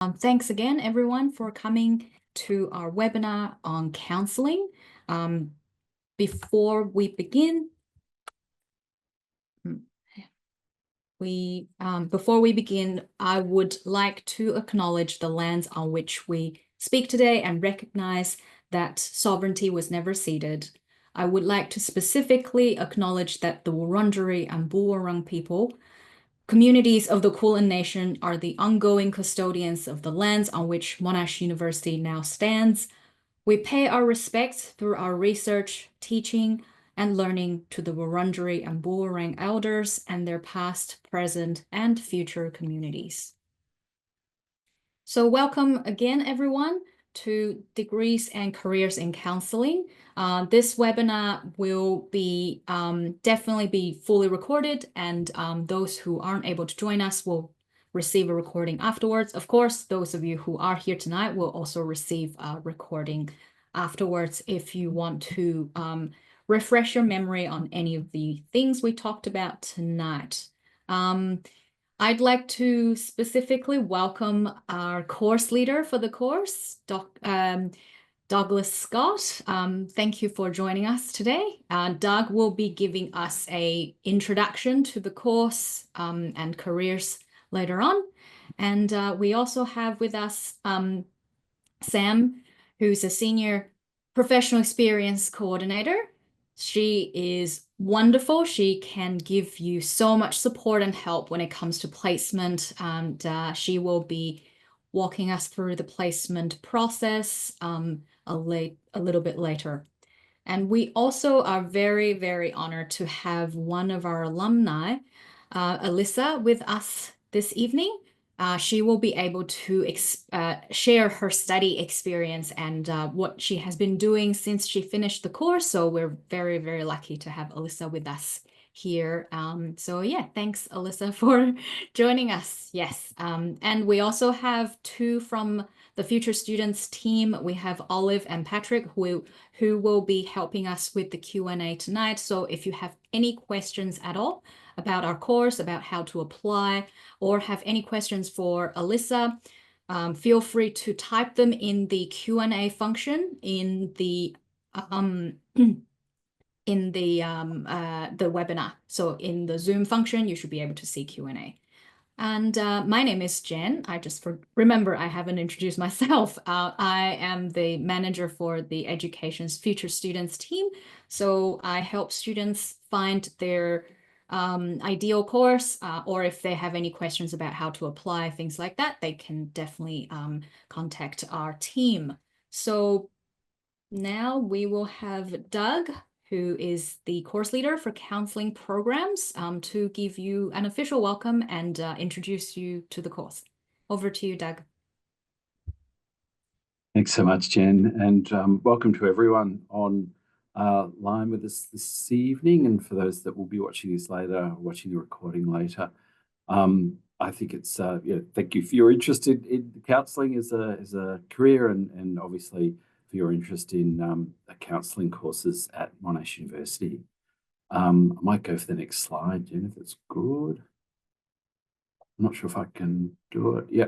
Thanks again, everyone, for coming to our webinar on counselling. Before we begin, I would like to acknowledge the lands on which we speak today and recognise that sovereignty was never ceded. I would like to specifically acknowledge that the Wurundjeri and Boonwurrung people, communities of the Kulin Nation, are the ongoing custodians of the lands on which Monash University now stands. We pay our respects through our research, teaching, and learning to the Wurundjeri and Boonwurrung elders and their past, present, and future communities. So welcome again, everyone, to Degrees and Careers in Counselling. This webinar will be definitely be fully recorded, and those who aren't able to join us will receive a recording afterwards. Of course, those of you who are here tonight will also receive a recording afterwards if you want to refresh your memory on any of the things we talked about tonight. I'd like to specifically welcome our course leader for the course, Douglas Scott. Thank you for joining us today. Doug will be giving us an introduction to the course and careers later on. And we also have with us Sam, who's a senior professional experience coordinator. She is wonderful. She can give you so much support and help when it comes to placement, and she will be walking us through the placement process a little bit later. And we also are very, very honored to have one of our alumni, Alyssa, with us this evening. She will be able to share her study experience and what she has been doing since she finished the course. So we're very, very lucky to have Alyssa with us here. So yeah, thanks, Alyssa, for joining us. Yes. And we also have two from the Future Students team. We have Olive and Patrick who will be helping us with the Q&A tonight. So if you have any questions at all about our course, about how to apply, or have any questions for Alyssa, feel free to type them in the Q&A function in the webinar. So in the Zoom function, you should be able to see Q&A. And my name is Jen. Remember, I haven't introduced myself. I am the manager for the Education's Future Students team. So I help students find their ideal course, or if they have any questions about how to apply, things like that, they can definitely contact our team. So now we will have Doug, who is the course leader for counselling programs, to give you an official welcome and introduce you to the course. Over to you, Doug. Thanks so much, Jen, and welcome to everyone on line with us this evening, and for those that will be watching this later, watching the recording later. I think it's thank you for your interest in counselling as a career, and obviously for your interest in counselling courses at Monash University. I might go for the next slide, Jen, if it's good. I'm not sure if I can do it. Yeah.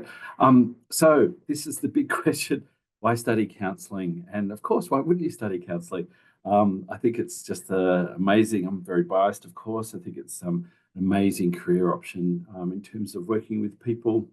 So this is the big question: why study counselling? And of course, why wouldn't you study counselling? I think it's just amazing. I'm very biased, of course. I think it's an amazing career option in terms of working with people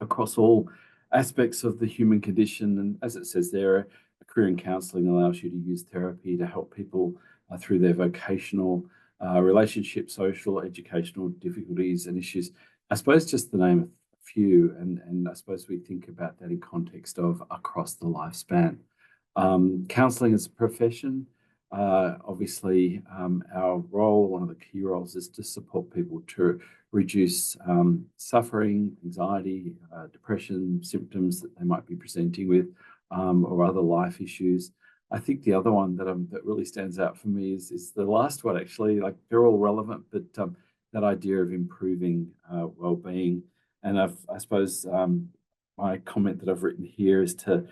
across all aspects of the human condition. And as it says there, a career in counselling allows you to use therapy to help people through their vocational, relationship, social, educational difficulties and issues. I suppose just to name a few, and I suppose we think about that in context of across the lifespan. Counselling as a profession, obviously our role, one of the key roles, is to support people to reduce suffering, anxiety, depression, symptoms that they might be presenting with, or other life issues. I think the other one that really stands out for me is the last one, actually. Like, they're all relevant, but that idea of improving well-being. And I suppose my comment that I've written here is to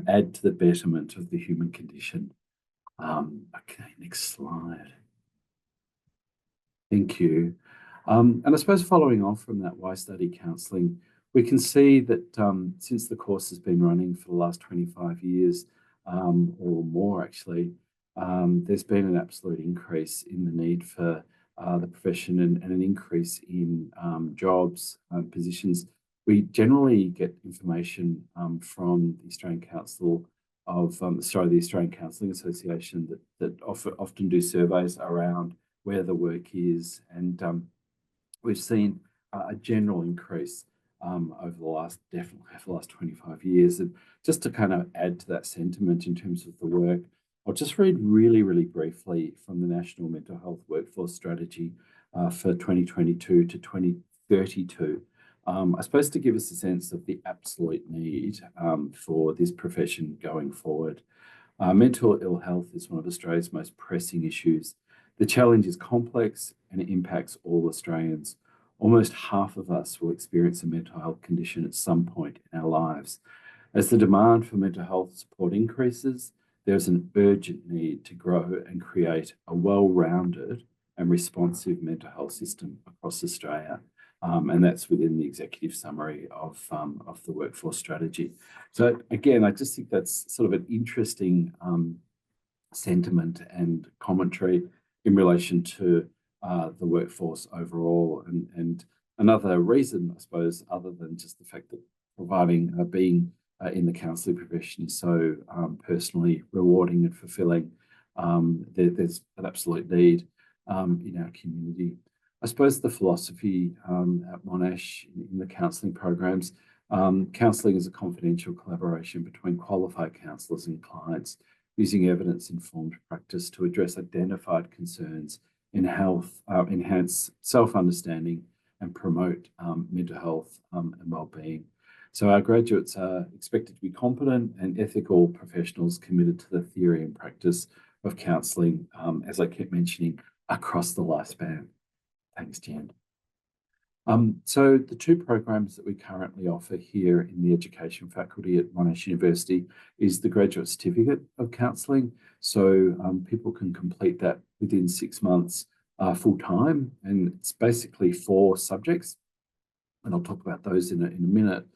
add to the betterment of the human condition. Okay, next slide. Thank you. And I suppose following on from that, why study counselling? we can see that since the course has been running for the last 25 years or more, actually, there's been an absolute increase in the need for the profession and an increase in jobs, positions. We generally get information from the Australian Council of, the Australian Counselling Association that often do surveys around where the work is, and we've seen a general increase over the last, definitely over the last 25 years. And just to kind of add to that sentiment in terms of the work, I'll just read really, really briefly from the National Mental Health Workforce Strategy for 2022 to 2032. I suppose to give us a sense of the absolute need for this profession going forward. Mental ill health is one of Australia's most pressing issues. The challenge is complex and it impacts all Australians. Almost half of us will experience a mental health condition at some point in our lives. As the demand for mental health support increases, there's an urgent need to grow and create a well-rounded and responsive mental health system across Australia. And that's within the executive summary of the workforce strategy. So again, I just think that's sort of an interesting sentiment and commentary in relation to the workforce overall. And another reason, I suppose, other than just the fact that providing being in the counselling profession is so personally rewarding and fulfilling, there's an absolute need in our community. I suppose the philosophy at Monash in the counselling programs, counselling is a confidential collaboration between qualified counsellors and clients, using evidence-informed practice to address identified concerns in health, enhance self-understanding and promote mental health and well-being. So our graduates are expected to be competent and ethical professionals committed to the theory and practice of counselling, as I kept mentioning, across the lifespan. Thanks, Jan. So the two programs that we currently offer here in the education faculty at Monash University is the Graduate Certificate of Counselling. So people can complete that within 6 months full time, and it's basically 4 subjects, and I'll talk about those in a minute.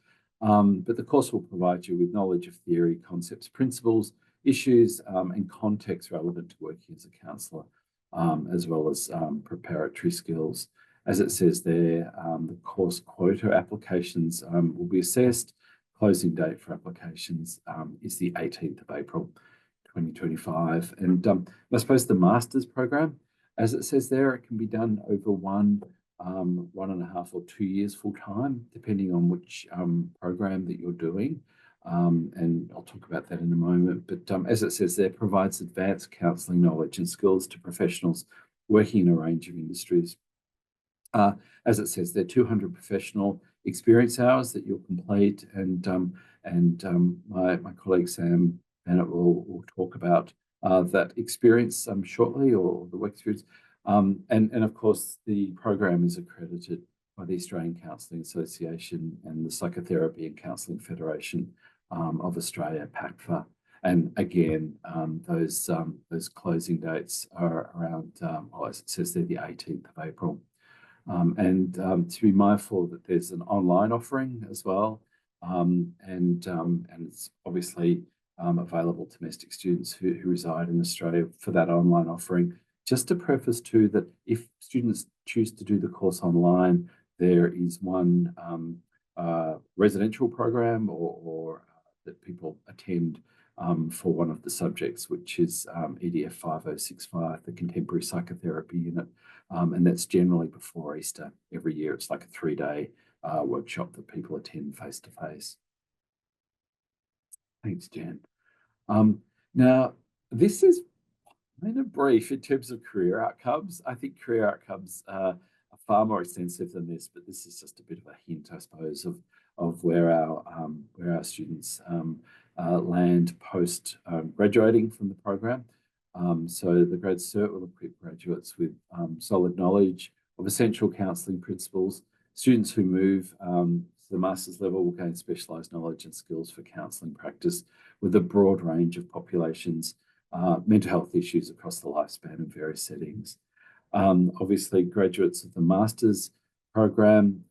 But the course will provide you with knowledge of theory, concepts, principles, issues, and context relevant to working as a counsellor, as well as preparatory skills. As it says there, the course quota applications will be assessed. Closing date for applications is the 18th of April, 2025. And I suppose the master's program, as it says there, it can be done over 1.5 or 2 years full time, depending on which program that you're doing. And I'll talk about that in a moment. But as it says there, provides advanced counselling knowledge and skills to professionals working in a range of industries. As it says, there are 200 professional experience hours that you'll complete, and my colleague Sam Bennett will talk about that experience shortly, or the work experience. And of course, the program is accredited by the Australian Counselling Association and the Psychotherapy and Counselling Federation of Australia, PACFA. And again, those closing dates are around, well, as it says there, the 18th of April. And to be mindful that there's an online offering as well, and it's obviously available to domestic students who reside in Australia for that online offering. Just to preface too that if students choose to do the course online, there is one residential program or that people attend for one of the subjects, which is EDF 5065, the Contemporary Psychotherapy Unit. And that's generally before Easter every year. It's like a 3-day workshop that people attend face to face. Thanks, Jan. Now, this is kind of brief in terms of career outcomes. I think career outcomes are far more extensive than this, but this is just a bit of a hint, I suppose, of where our students land post graduating from the program. So the Grad Cert will equip graduates with solid knowledge of essential counselling principles. Students who move to the master's level will gain specialised knowledge and skills for counselling practice with a broad range of populations, mental health issues across the lifespan in various settings. Obviously, graduates of the master's program,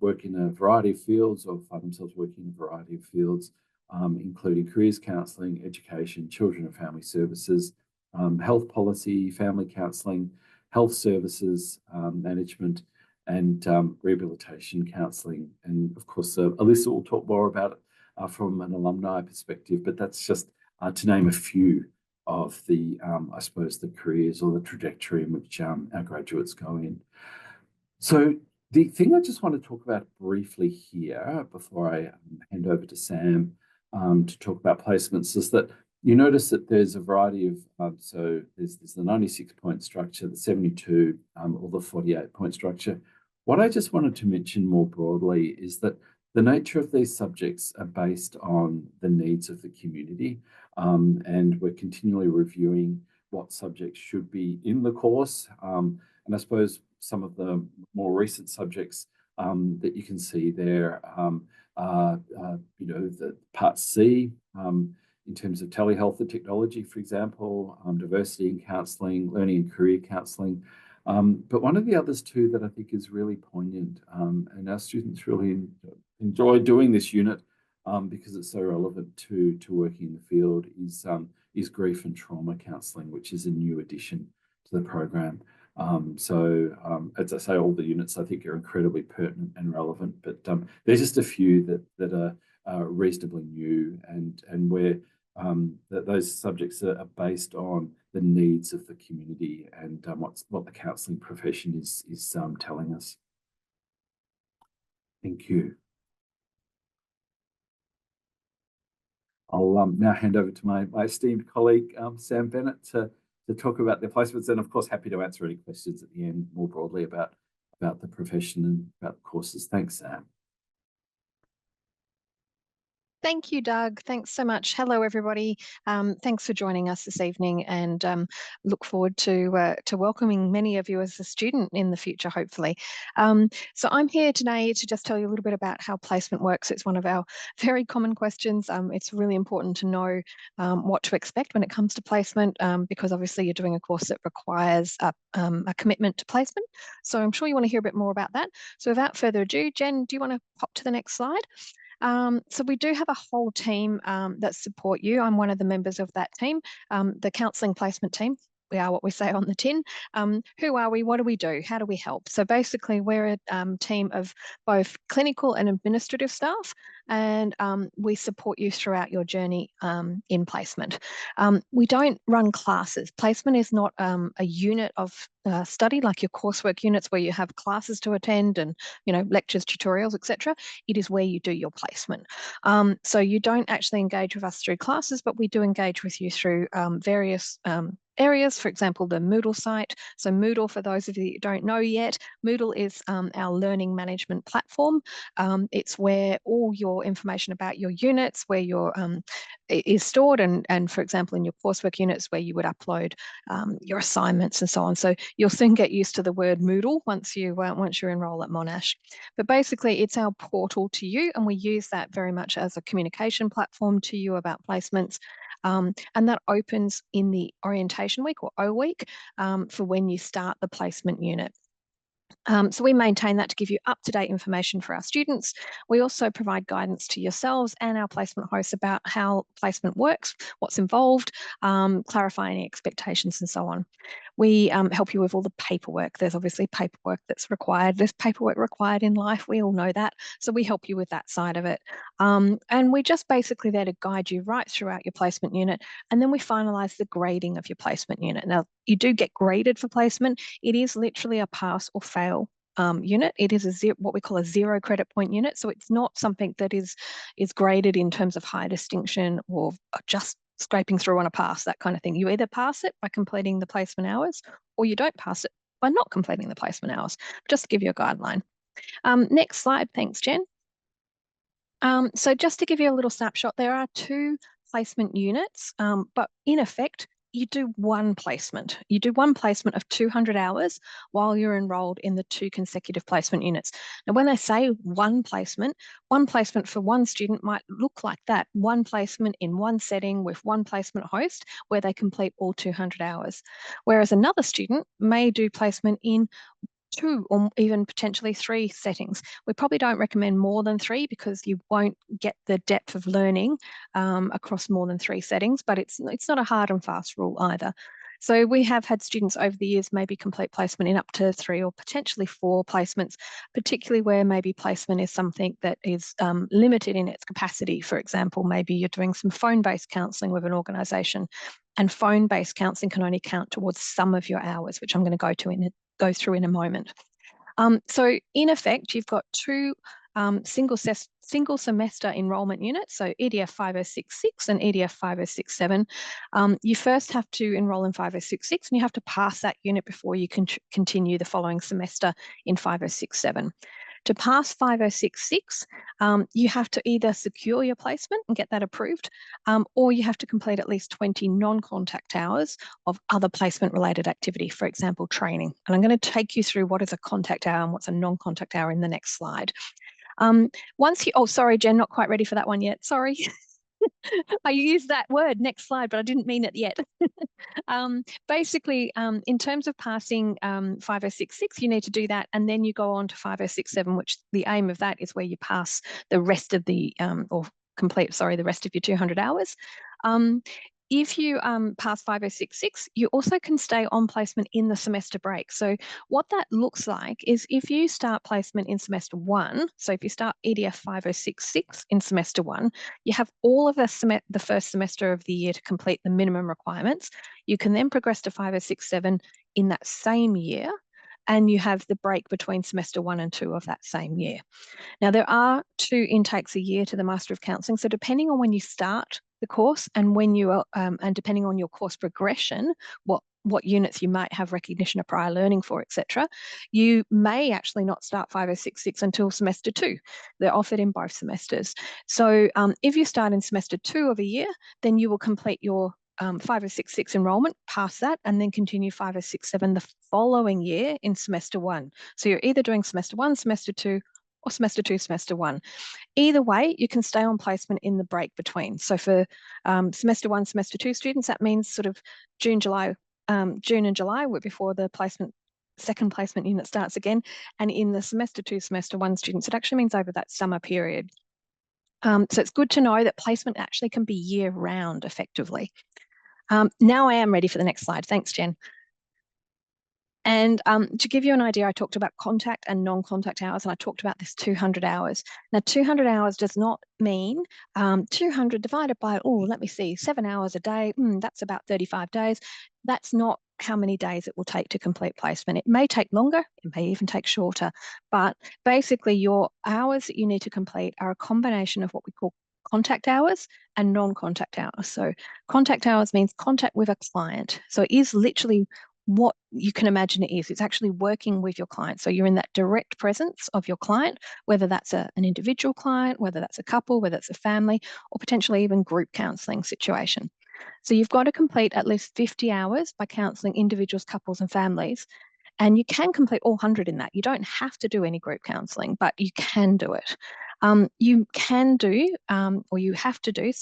work in a variety of fields or find themselves working in a variety of fields, including careers counselling, education, children and family services, health policy, family counselling, health services, management, and rehabilitation counselling. And of course, Alyssa will talk more about it from an alumni perspective, but that's just to name a few of the, I suppose, the careers or the trajectory in which our graduates go in. So the thing I just want to talk about briefly here before I hand over to Sam to talk about placements is that you notice that there's a variety of, so there's the 96-point structure, the 72, or the 48-point structure. What I just wanted to mention more broadly is that the nature of these subjects are based on the needs of the community, and we're continually reviewing what subjects should be in the course. And I suppose some of the more recent subjects that you can see there, the Part C, in terms of telehealth and technology, for example, diversity in counselling, learning and career counselling. But one of the others too that I think is really poignant, and our students really enjoy doing this unit because it's so relevant to working in the field, is grief and trauma counselling, which is a new addition to the program. As I say, all the units I think are incredibly pertinent and relevant, but there's just a few that are reasonably new and where that those subjects are based on the needs of the community and what the counselling profession is telling us. Thank you. I'll now hand over to my esteemed colleague, Sam Bennett, to talk about the placements, and of course, happy to answer any questions at the end more broadly about the profession and about the courses. Thanks, Sam. Thank you, Doug. Thanks so much. Hello, everybody. Thanks for joining us this evening, and look forward to welcoming many of you as a student in the future, hopefully. So I'm here today to just tell you a little bit about how placement works. It's one of our very common questions. It's really important to know what to expect when it comes to placement, because obviously you're doing a course that requires a commitment to placement. So I'm sure you want to hear a bit more about that. So without further ado, Jen, do you want to pop to the next slide? So we do have a whole team that support you. I'm one of the members of that team, the counselling placement team. We are what we say on the tin. Who are we? What do we do? How do we help? So basically, we're a team of both clinical and administrative staff, and we support you throughout your journey in placement. We don't run classes. Placement is not a unit of study like your coursework units where you have classes to attend and lectures, tutorials, etc. It is where you do your placement. So you don't actually engage with us through classes, but we do engage with you through various areas, for example, the Moodle site. So Moodle, for those of you that don't know yet, Moodle is our learning management platform. It's where all your information about your units, where your is stored, and for example, in your coursework units, where you would upload your assignments and so on. So you'll soon get used to the word Moodle once you enroll at Monash. But basically, it's our portal to you, and we use that very much as a communication platform to you about placements. And that opens in the orientation week or O week for when you start the placement unit. So we maintain that to give you up-to-date information for our students. We also provide guidance to yourselves and our placement hosts about how placement works, what's involved, clarify any expectations and so on. We help you with all the paperwork. There's obviously paperwork that's required. There's paperwork required in life. We all know that. So we help you with that side of it. And we're just basically there to guide you right throughout your placement unit. And then we finalize the grading of your placement unit. Now, you do get graded for placement. It is literally a pass or fail unit. It is what we call a 0 credit point unit. So it's not something that is graded in terms of high distinction or just scraping through on a pass, that kind of thing. You either pass it by completing the placement hours, or you don't pass it by not completing the placement hours, just to give you a guideline. Next slide. Thanks, Jen. So just to give you a little snapshot, there are 2 placement units, but in effect, you do one placement. You do one placement of 200 hours while you're enrolled in the 2 consecutive placement units. Now, when I say one placement for one student might look like that, one placement in one setting with one placement host where they complete all 200 hours. Whereas another student may do placement in 2 or even potentially 3 settings. We probably don't recommend more than 3 because you won't get the depth of learning across more than 3 settings, but it's not a hard and fast rule either. So we have had students over the years maybe complete placement in up to 3 or potentially 4 placements, particularly where maybe placement is something that is limited in its capacity. For example, maybe you're doing some phone-based counselling with an organisation, and phone-based counselling can only count towards some of your hours, which I'm going to go through in a moment. So in effect, you've got 2 single semester enrolment units, so EDF 5066 and EDF 5067. You first have to enroll in 5066 and you have to pass that unit before you can continue the following semester in 5067. To pass 5066, you have to either secure your placement and get that approved, or you have to complete at least 20 non-contact hours of other placement-related activity, for example, training. And I'm going to take you through what is a contact hour and what's a non-contact hour in the next slide. Oh, sorry, Jen, not quite ready for that one yet. Sorry. I used that word, next slide, but I didn't mean it yet. Basically, in terms of passing 5066, you need to do that, and then you go on to 5067, which the aim of that is where you pass the rest of the, the rest of your 200 hours. If you pass 5066, you also can stay on placement in the semester break. So what that looks like is if you start placement in semester 1, so if you start EDF 5066 in semester 1, you have all of the first semester of the year to complete the minimum requirements. You can then progress to 5067 in that same year, and you have the break between semester 1 and 2 of that same year. Now, there are 2 intakes a year to the Master of Counselling, so depending on when you start the course and when you are, and depending on your course progression, what units you might have recognition of prior learning for, etc., you may actually not start 5066 until semester 2. They're offered in both semesters. So if you start in semester 2 of a year, then you will complete your 5066 enrolment, pass that, and then continue 5067 the following year in semester 1. So you're either doing semester 1, semester 2, or semester 2, semester 1. Either way, you can stay on placement in the break between. So for semester 1, semester 2 students, that means sort of June and July before the second placement unit starts again. And in the semester 2, semester 1 students, it actually means over that summer period. So it's good to know that placement actually can be year round effectively. Now I am ready for the next slide. Thanks, Jen. And to give you an idea, I talked about contact and non-contact hours, and I talked about this 200 hours. Now, 200 hours does not mean 200 divided by, 7 hours a day. That's about 35 days. That's not how many days it will take to complete placement. It may take longer, it may even take shorter, but basically your hours that you need to complete are a combination of what we call contact hours and non-contact hours. So contact hours means contact with a client. So it is literally what you can imagine it is. It's actually working with your client. So you're in that direct presence of your client, whether that's an individual client, whether that's a couple, whether it's a family, or potentially even group counselling situation. So you've got to complete at least 50 hours by counselling individuals, couples, and families. And you can complete all 100 in that. You don't have to do any group counselling, but you can do it. You have to do,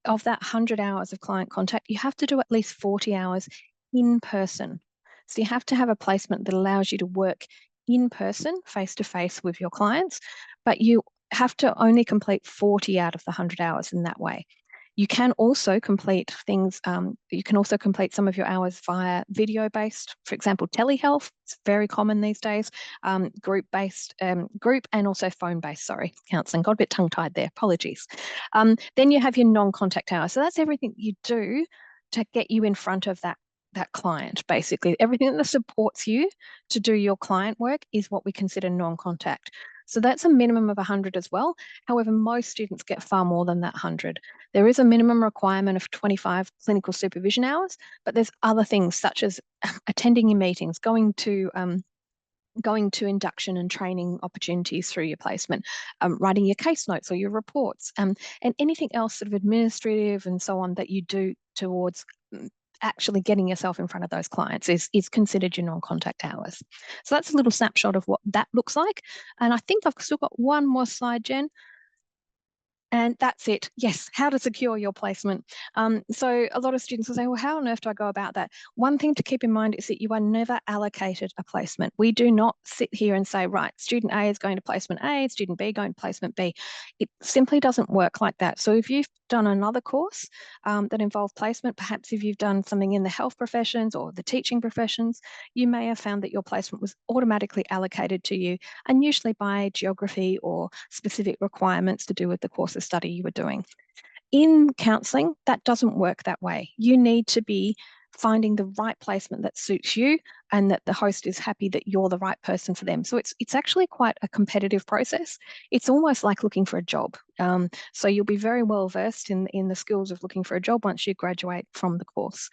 of that 100 hours of client contact, you have to do at least 40 hours in person. So you have to have a placement that allows you to work in person, face-to-face with your clients, but you have to only complete 40 out of the 100 hours in that way. You can also complete things, you can also complete some of your hours via video-based, for example, telehealth. It's very common these days, group and also phone-based, counselling. Got a bit tongue-tied there, apologies. Then you have your non-contact hours. So that's everything you do to get you in front of that client, basically. Everything that supports you to do your client work is what we consider non-contact. So that's a minimum of 100 as well. However, most students get far more than that 100. There is a minimum requirement of 25 clinical supervision hours, but there's other things such as attending your meetings, going to induction and training opportunities through your placement, writing your case notes or your reports, and anything else sort of administrative and so on that you do towards actually getting yourself in front of those clients is considered your non-contact hours. So that's a little snapshot of what that looks like. And I think I've still got one more slide, Jen. And that's it. Yes, how to secure your placement. So a lot of students will say, well, how on earth do I go about that? One thing to keep in mind is that you are never allocated a placement. We do not sit here and say, right, student A is going to placement A, student B going to placement B. It simply doesn't work like that. So if you've done another course that involved placement, perhaps if you've done something in the health professions or the teaching professions, you may have found that your placement was automatically allocated to you, and usually by geography or specific requirements to do with the course of study you were doing. In counselling, that doesn't work that way. You need to be finding the right placement that suits you and that the host is happy that you're the right person for them. So it's actually quite a competitive process. It's almost like looking for a job. So you'll be very well versed in the skills of looking for a job once you graduate from the course.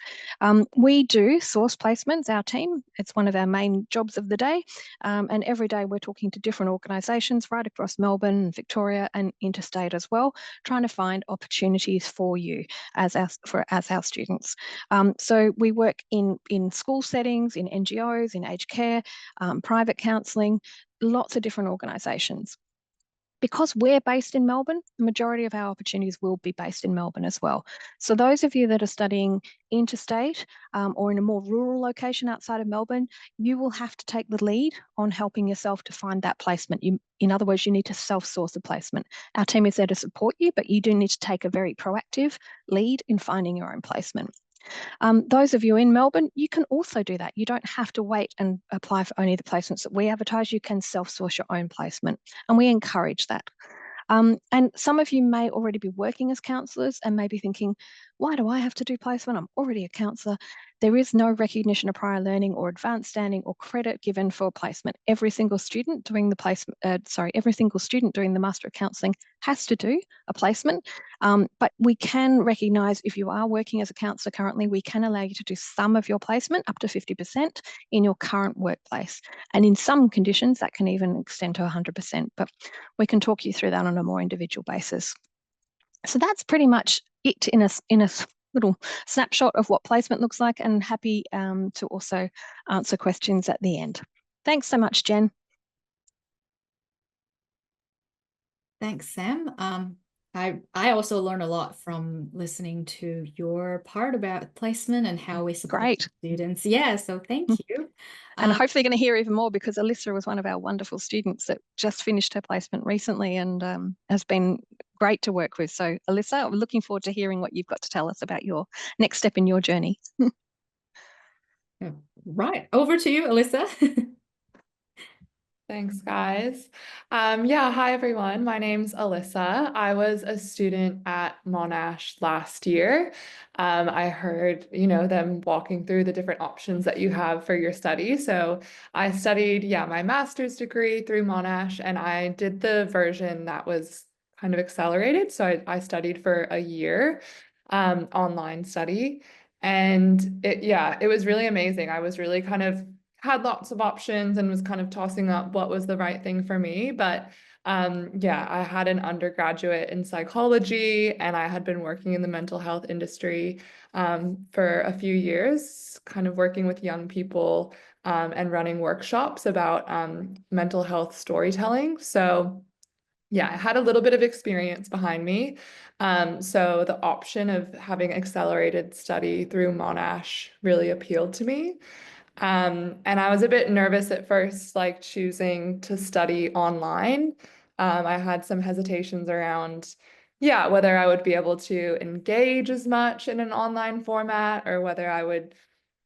We do source placements, our team. It's one of our main jobs of the day. And every day we're talking to different organisations right across Melbourne, Victoria and interstate as well, trying to find opportunities for you as our students. So we work in school settings, in NGOs, in aged care, private counselling, lots of different organisations. Because we're based in Melbourne, the majority of our opportunities will be based in Melbourne as well. So those of you that are studying interstate or in a more rural location outside of Melbourne, you will have to take the lead on helping yourself to find that placement. In other words, you need to self-source a placement. Our team is there to support you, but you do need to take a very proactive lead in finding your own placement. Those of you in Melbourne, you can also do that. You don't have to wait and apply for only the placements that we advertise. You can self-source your own placement, and we encourage that. And some of you may already be working as counsellors and may be thinking, why do I have to do placement? I'm already a counsellor. There is no recognition of prior learning or advanced standing or credit given for placement. Every single student doing the Master of Counselling has to do a placement. But we can recognise if you are working as a counsellor currently, we can allow you to do some of your placement, up to 50%, in your current workplace. And in some conditions, that can even extend to 100%. But we can talk you through that on a more individual basis. So that's pretty much it in a little snapshot of what placement looks like, and happy to also answer questions at the end. Thanks so much, Jen. Thanks, Sam. I also learned a lot from listening to your part about placement and how we support students. Yeah, so thank you. And hopefully going to hear even more, because Alyssa was one of our wonderful students that just finished her placement recently and has been great to work with. So Alyssa, I'm looking forward to hearing what you've got to tell us about your next step in your journey. Right, over to you, Alyssa. Thanks, guys. Yeah, hi, everyone. My name's Alyssa. I was a student at Monash last year. I heard, them walking through the different options that you have for your study. So I studied, my master's degree through Monash, and I did the version that was kind of accelerated. So I studied for a year, online study. And it was really amazing. I was really had lots of options and was kind of tossing up what was the right thing for me. But I had an undergraduate in psychology, and I had been working in the mental health industry for a few years, kind of working with young people and running workshops about mental health storytelling. So I had a little bit of experience behind me. So the option of having accelerated study through Monash really appealed to me. And I was a bit nervous at first, like choosing to study online. I had some hesitations around, whether I would be able to engage as much in an online format, or whether I would,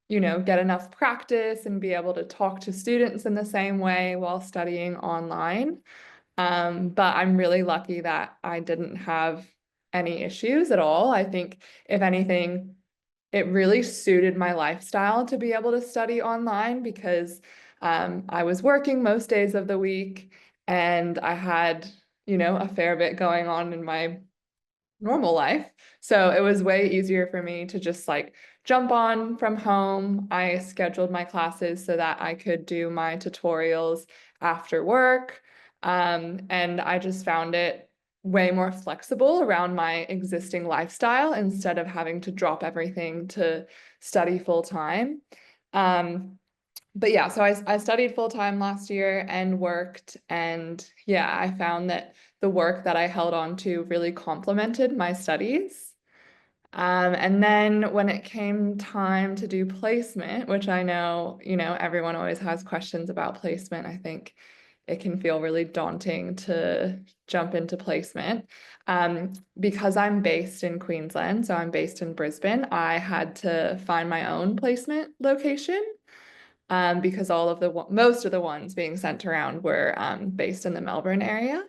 get enough practice and be able to talk to students in the same way while studying online. But I'm really lucky that I didn't have any issues at all. I think, if anything, it really suited my lifestyle to be able to study online, because I was working most days of the week, and I had, a fair bit going on in my normal life. So it was way easier for me to just jump on from home. I scheduled my classes so that I could do my tutorials after work. And I just found it way more flexible around my existing lifestyle, instead of having to drop everything to study full time. So I studied full time last year and worked, and I found that the work that I held on to really complemented my studies. And then when it came time to do placement, which I know, everyone always has questions about placement, I think it can feel really daunting to jump into placement. Because I'm based in Queensland, so I'm based in Brisbane, I had to find my own placement location. Because most of the ones being sent around were based in the Melbourne area.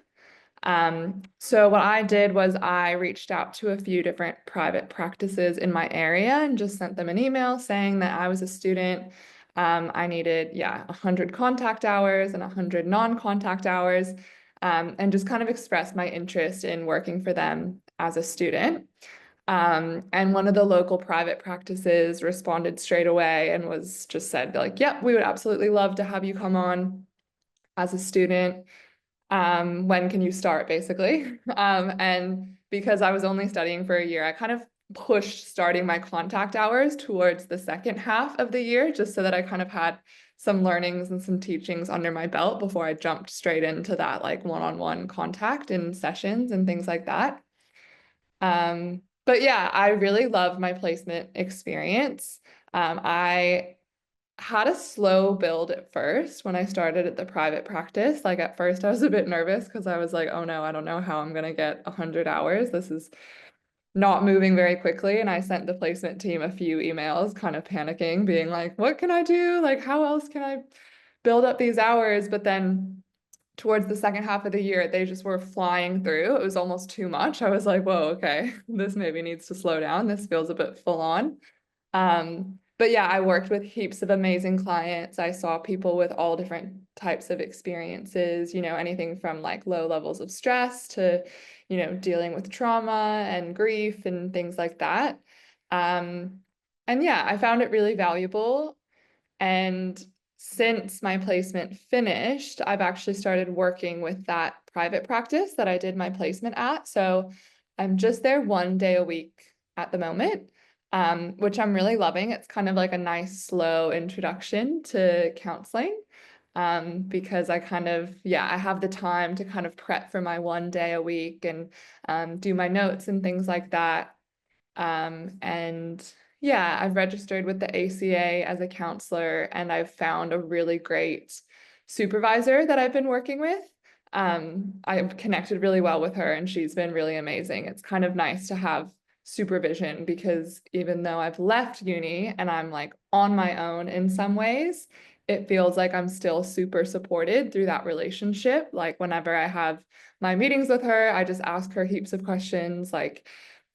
So what I did was I reached out to a few different private practices in my area and just sent them an email saying that I was a student. I needed, 100 contact hours and 100 non-contact hours, and just kind of expressed my interest in working for them as a student. And one of the local private practices responded straight away and was just said like, yep, we would absolutely love to have you come on as a student. When can you start, basically? And because I was only studying for a year, I kind of pushed starting my contact hours towards the second half of the year, just so that I kind of had some learnings and some teachings under my belt before I jumped straight into that like one-on-one contact in sessions and things like that. But yeah, I really love my placement experience. I had a slow build at first when I started at the private practice. Like at first I was a bit nervous because I was like, oh no, I don't know how I'm gonna get 100 hours. This is not moving very quickly. And I sent the placement team a few emails, kind of panicking, being like, what can I do? Like, how else can I build up these hours? But then towards the second half of the year, they just were flying through. It was almost too much. I was like, whoa, okay, this maybe needs to slow down. This feels a bit full on. But yeah, I worked with heaps of amazing clients. I saw people with all different types of experiences, anything from like low levels of stress to, dealing with trauma and grief and things like that. And yeah, I found it really valuable. And since my placement finished, I've actually started working with that private practice that I did my placement at. So I'm just there 1 day a week at the moment, which I'm really loving. It's kind of like a nice, slow introduction to counseling, because I have the time to kind of prep for my 1 day a week and do my notes and things like that. And yeah, I've registered with the ACA as a counselor, and I've found a really great supervisor that I've been working with. I've connected really well with her, and she's been really amazing. It's kind of nice to have supervision because even though I've left uni and I'm like on my own in some ways, it feels like I'm still super supported through that relationship. Like whenever I have my meetings with her, I just ask her heaps of questions, like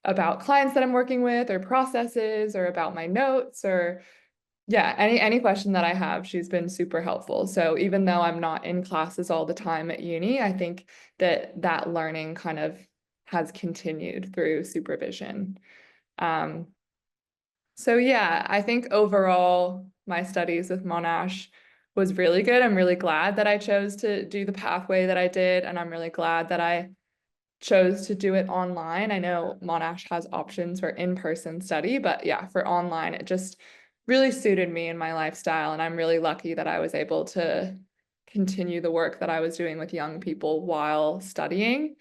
about clients that I'm working with or processes or about my notes or any question that I have, she's been super helpful. So even though I'm not in classes all the time at uni, I think that learning kind of has continued through supervision. So yeah, I think overall my studies with Monash was really good. I'm really glad that I chose to do the pathway that I did, and I'm really glad that I chose to do it online. I know Monash has options for in-person study, but yeah, for online, it just really suited me and my lifestyle. And I'm really lucky that I was able to continue the work that I was doing with young people while studying.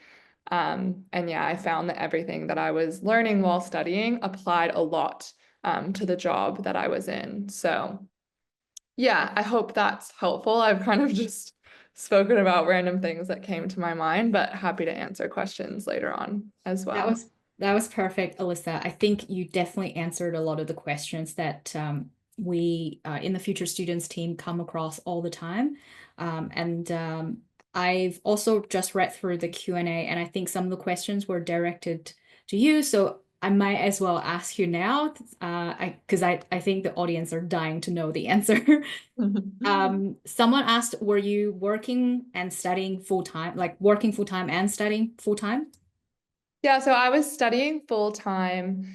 And yeah, I found that everything that I was learning while studying applied a lot to the job that I was in. So yeah, I hope that's helpful. I've kind of just spoken about random things that came to my mind, but happy to answer questions later on as well. That was perfect, Alyssa. I think you definitely answered a lot of the questions that we in the Future Students team come across all the time. I've also just read through the Q&A, and I think some of the questions were directed to you. So I might as well ask you now, because I think the audience are dying to know the answer. Someone asked, were you working and studying full-time, like working full-time and studying full-time? Yeah, so I was studying full-time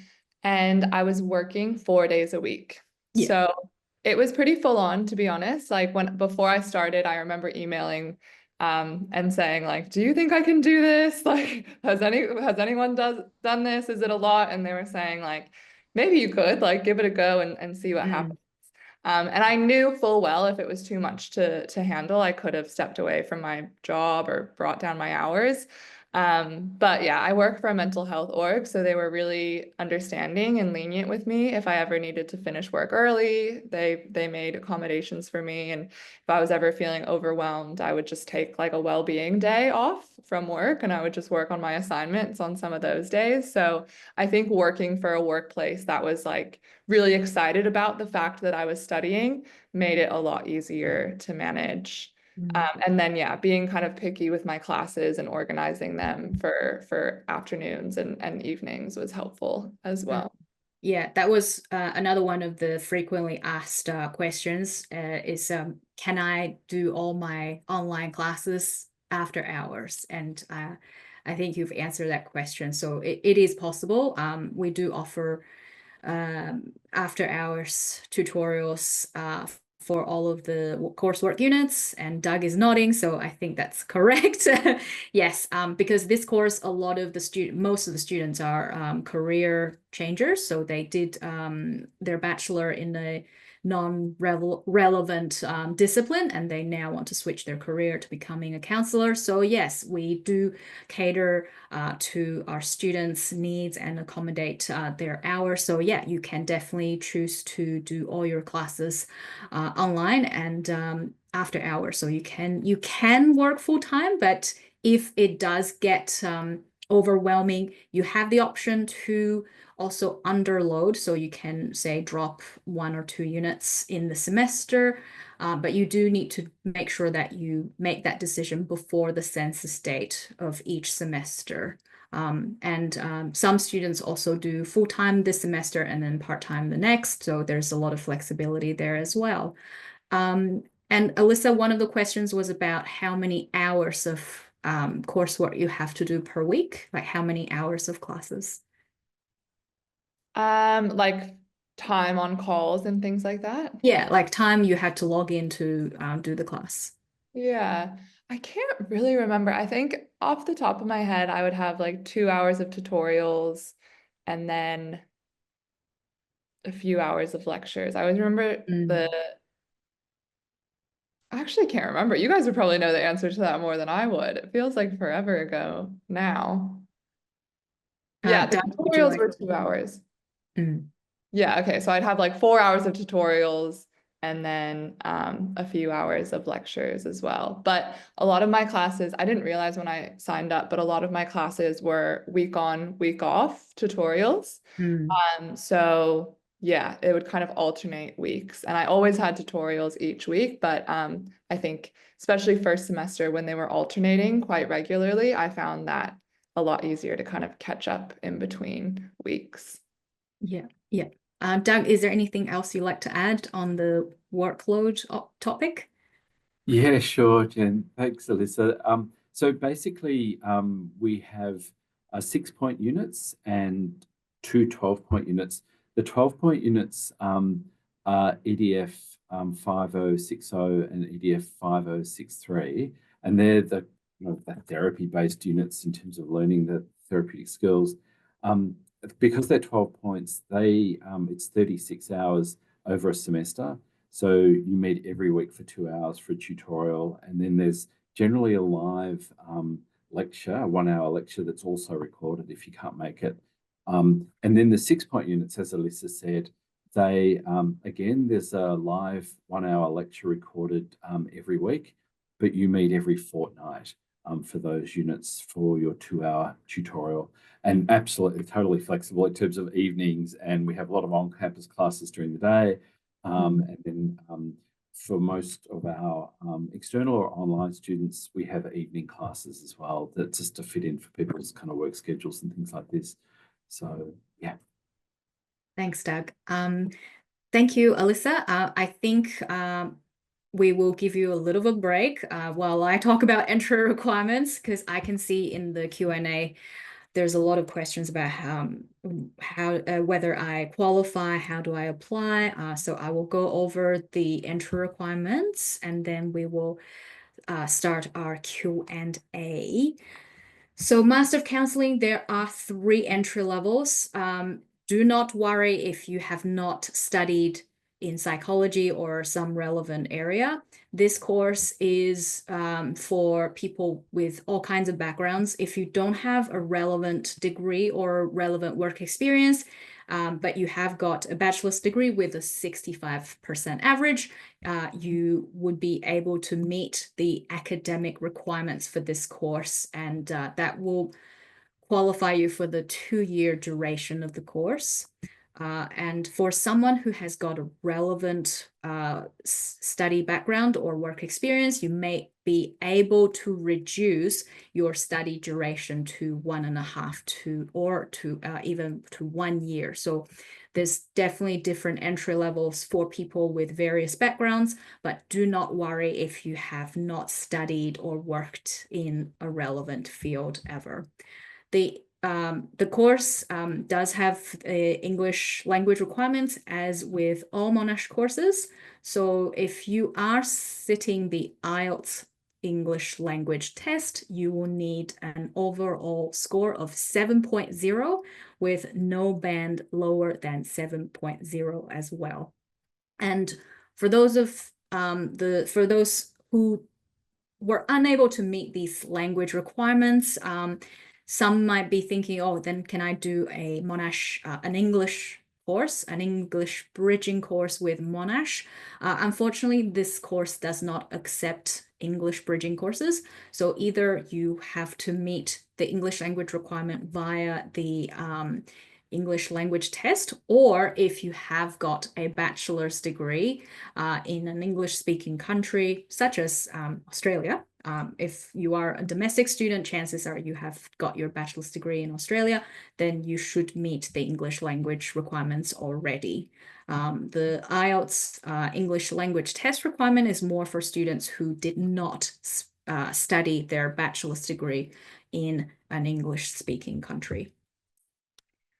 and I was working 4 days a week. Yeah. So it was pretty full on, to be honest. Like before I started, I remember emailing and saying like, do you think I can do this? Like, has anyone done this? Is it a lot? And they were saying like, maybe you could like give it a go and see what happens. And I knew full well if it was too much to handle, I could have stepped away from my job or brought down my hours. But yeah, I work for a mental health org, so they were really understanding and lenient with me. If I ever needed to finish work early, they made accommodations for me. And if I was ever feeling overwhelmed, I would just take like a well-being day off from work and I would just work on my assignments on some of those days. So I think working for a workplace that was like really excited about the fact that I was studying made it a lot easier to manage. And then yeah, being kind of picky with my classes and organizing them for afternoons and evenings was helpful as well. Yeah, that was another one of the frequently asked questions is can I do all my online classes after hours? And I think you've answered that question. So it is possible. We do offer after hours tutorials for all of the coursework units, and Doug is nodding, so I think that's correct. Yes, because this course, a lot of the most of the students are career changers, so they did their bachelor in a non-relevant discipline, and they now want to switch their career to becoming a counselor. So yes, we do cater to our students' needs and accommodate their hours. So yeah, you can definitely choose to do all your classes online and after hours. So you can work full time, but if it does get overwhelming, you have the option to also underload. So you can say drop 1 or 2 units in the semester, but you do need to make sure that you make that decision before the census date of each semester. Some students also do full-time this semester and then part-time the next. So there's a lot of flexibility there as well. And Alyssa, one of the questions was about how many hours of coursework you have to do per week, like how many hours of classes? Like time on calls and things like that. Yeah, like time you had to log in to do the class. Yeah, I can't really remember. I think off the top of my head, I would have like 2 hours of tutorials and then a few hours of lectures. I always remember I actually can't remember. You guys would probably know the answer to that more than I would. It feels like forever ago now. Yeah, the Doug, would you tutorials like? were 2 hours. Mm. Yeah, okay. So I'd have like 4 hours of tutorials and then a few hours of lectures as well. But a lot of my classes, I didn't realize when I signed up, but a lot of my classes were week on, week off tutorials. So yeah, it would kind of alternate weeks. And I always had tutorials each week, but I think especially first semester when they were alternating quite regularly, I found that a lot easier to kind of catch up in between weeks. Yeah, yeah. Doug, is there anything else you'd like to add on the workload topic? Yeah, sure, Jen. Thanks, Alyssa. So basically, we have 6-point units and 2 12-point units. The 12-point units are EDF 5060 and EDF 5063, and they're the therapy-based units in terms of learning the therapeutic skills. Because they're 12 points, it's 36 hours over a semester. So you meet every week for 2 hours for a tutorial, and then there's generally a live lecture, a 1-hour lecture that's also recorded if you can't make it. And then the 6-point units, as Alyssa said, they again, there's a live 1-hour lecture recorded every week, but you meet every fortnight for those units for your 2-hour tutorial, and absolutely totally flexible in terms of evenings. And we have a lot of on-campus classes during the day. And then for most of our external or online students, we have evening classes as well, that just to fit in for people's kind of work schedules and things like this. So yeah. Thanks, Doug. Thank you, Alyssa. I think we will give you a little bit of a break while I talk about entry requirements, because I can see in the Q&A there's a lot of questions about how whether I qualify, how do I apply. So I will go over the entry requirements and then we will start our Q&A. So Master of Counseling, there are 3 entry levels. Do not worry if you have not studied in psychology or some relevant area. This course is for people with all kinds of backgrounds. If you don't have a relevant degree or relevant work experience, but you have got a bachelor's degree with a 65% average, you would be able to meet the academic requirements for this course, and that will qualify you for the 2-year duration of the course. And for someone who has got a relevant study background or work experience, you may be able to reduce your study duration to 1.5 or even to 1 year. So there's definitely different entry levels for people with various backgrounds, but do not worry if you have not studied or worked in a relevant field ever. The course does have English language requirements, as with all Monash courses. So if you are sitting the IELTS English language test, you will need an overall score of 7.0 with no band lower than 7.0 as well. And for those who were unable to meet these language requirements, some might be thinking, oh, then can I do a Monash, an English course, an English bridging course with Monash? Unfortunately, this course does not accept English bridging courses. So either you have to meet the English language requirement via the English language test, or if you have got a bachelor's degree in an English-speaking country, such as Australia. If you are a domestic student, chances are you have got your bachelor's degree in Australia, then you should meet the English language requirements already. The IELTS English language test requirement is more for students who did not study their bachelor's degree in an English-speaking country.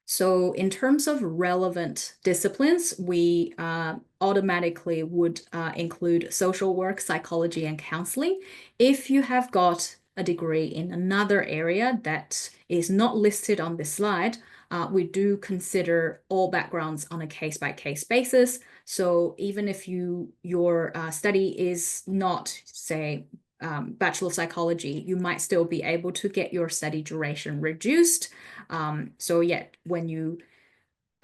So in terms of relevant disciplines, we automatically would include social work, psychology, and counseling. If you have got a degree in another area that is not listed on this slide, we do consider all backgrounds on a case-by-case basis. So even if your study is not, say, Bachelor of Psychology, you might still be able to get your study duration reduced. So yeah, when you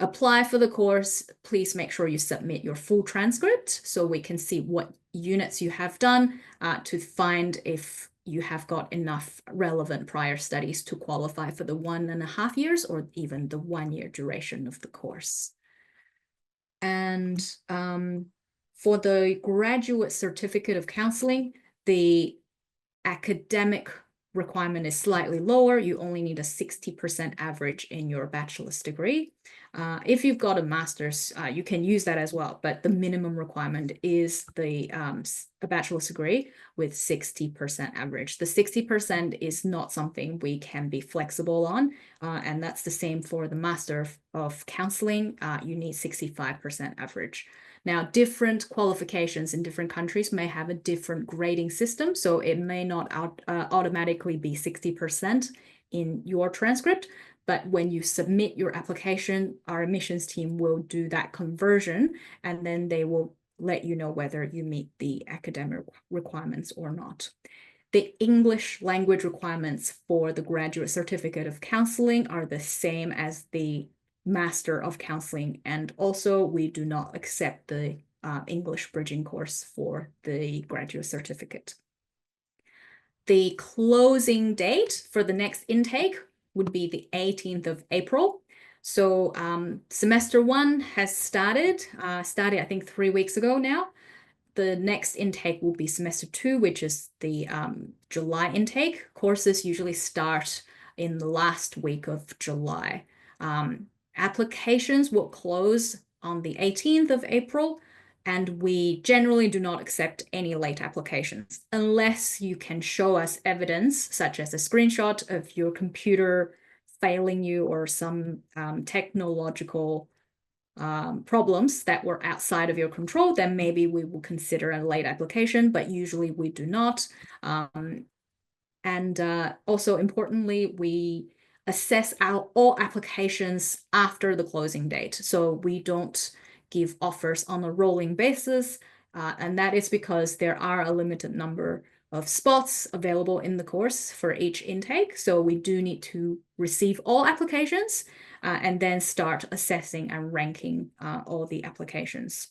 apply for the course, please make sure you submit your full transcript so we can see what units you have done to find if you have got enough relevant prior studies to qualify for the 1.5 years or even the 1-year duration of the course. And for the graduate certificate of counseling, the academic requirement is slightly lower. You only need a 60% average in your bachelor's degree. If you've got a master's, you can use that as well, but the minimum requirement is a bachelor's degree with 60% average. The 60% is not something we can be flexible on, and that's the same for the Master of Counselling. You need 65% average. Now, different qualifications in different countries may have a different grading system, so it may not automatically be 60% in your transcript, but when you submit your application, our admissions team will do that conversion, and then they will let you know whether you meet the academic requirements or not. The English language requirements for the Graduate Certificate of Counselling are the same as the Master of Counselling, and also we do not accept the English bridging course for the graduate certificate. The closing date for the next intake would be the 18th of April. So semester 1 has started I think 3 weeks ago now. The next intake will be semester 2, which is the July intake. Courses usually start in the last week of July. Applications will close on the 18th of April, and we generally do not accept any late applications unless you can show us evidence, such as a screenshot of your computer failing you or some technological problems that were outside of your control. Then maybe we will consider a late application, but usually we do not. And also importantly, we assess all applications after the closing date. So we don't give offers on a rolling basis, and that is because there are a limited number of spots available in the course for each intake. So we do need to receive all applications and then start assessing and ranking all the applications.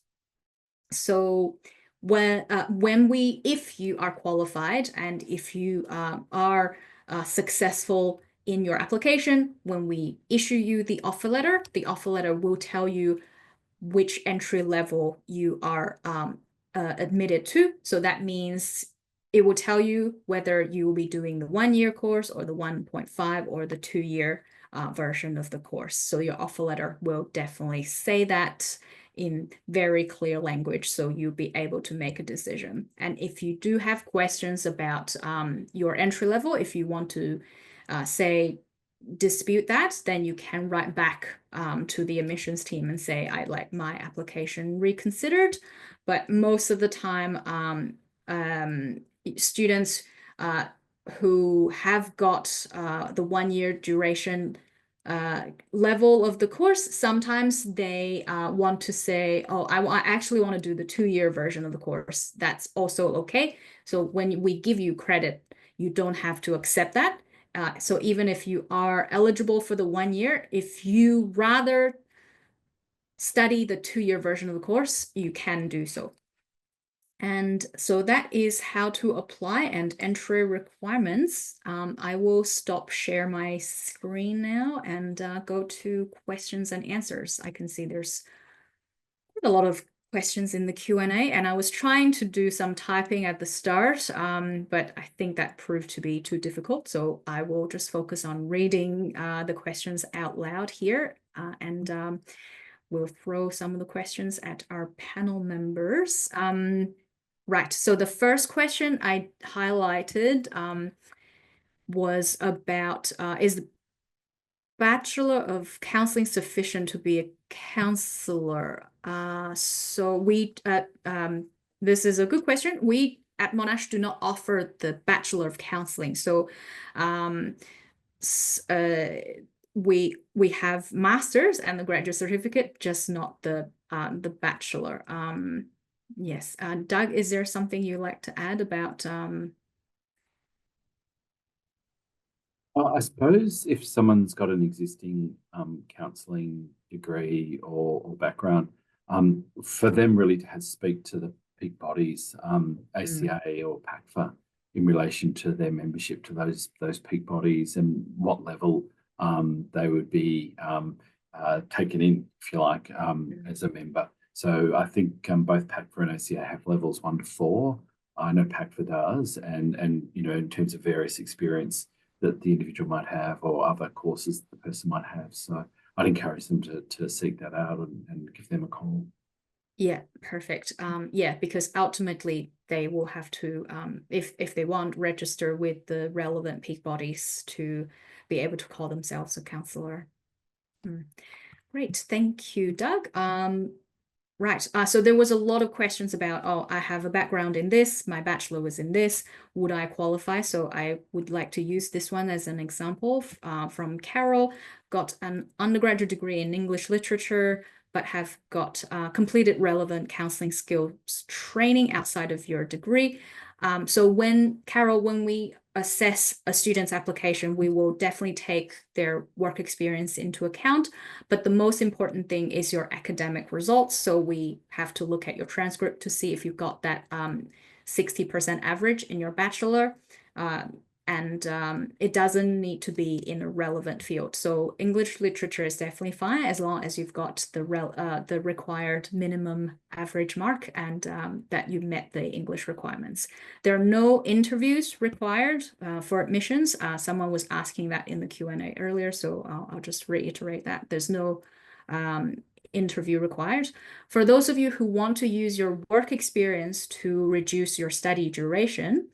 So if you are qualified and if you are successful in your application, when we issue you the offer letter will tell you which entry level you are admitted to. So that means it will tell you whether you will be doing the 1-year course or the 1.5 or the 2-year version of the course. So your offer letter will definitely say that in very clear language, so you'll be able to make a decision. And if you do have questions about your entry level, if you want to dispute that, then you can write back to the admissions team and say, I'd like my application reconsidered. But most of the time, students who have got the 1-year duration level of the course, sometimes they want to say, oh, I actually want to do the 2-year version of the course. That's also okay. So when we give you credit, you don't have to accept that. So even if you are eligible for the 1 year, if you rather study the 2-year version of the course, you can do so. And so that is how to apply and entry requirements. I will stop share my screen now and go to questions and answers. I can see there's a lot of questions in the Q&A, and I was trying to do some typing at the start, but I think that proved to be too difficult. So I will just focus on reading the questions out loud here, and we'll throw some of the questions at our panel members. Right, so the first question I highlighted was about, is the Bachelor of Counselling sufficient to be a counselor? So this is a good question. We at Monash do not offer the Bachelor of Counselling. So we have masters and the graduate certificate, just not the bachelor. Yes, Doug, is there something you'd like to add about? I suppose if someone's got an existing counselling degree or background, for them really to speak to the peak bodies, ACA or PACFA, in relation to their membership to those peak bodies and what level they would be taken in, if you like, as a member. So I think both PACFA and ACA have levels 1 to 4. I know PACFA does, and you know, in terms of various experience that the individual might have or other courses the person might have. So I'd encourage them to seek that out and give them a call. Yeah, perfect. Yeah, because ultimately they will have to, if they want, register with the relevant peak bodies to be able to call themselves a counsellor. Great, thank you, Doug. Right, so there was a lot of questions about, oh, I have a background in this, my bachelor was in this, would I qualify? So I would like to use this one as an example from Carol, got an undergraduate degree in English literature, but have got completed relevant counselling skills training outside of your degree. So Carol, when we assess a student's application, we will definitely take their work experience into account, but the most important thing is your academic results. So we have to look at your transcript to see if you've got that 60% average in your bachelor. And it doesn't need to be in a relevant field. So English literature is definitely fine as long as you've got the required minimum average mark and that you met the English requirements. There are no interviews required for admissions. Someone was asking that in the Q&A earlier, so I'll just reiterate that. There's no interview required. For those of you who want to use your work experience to reduce your study duration,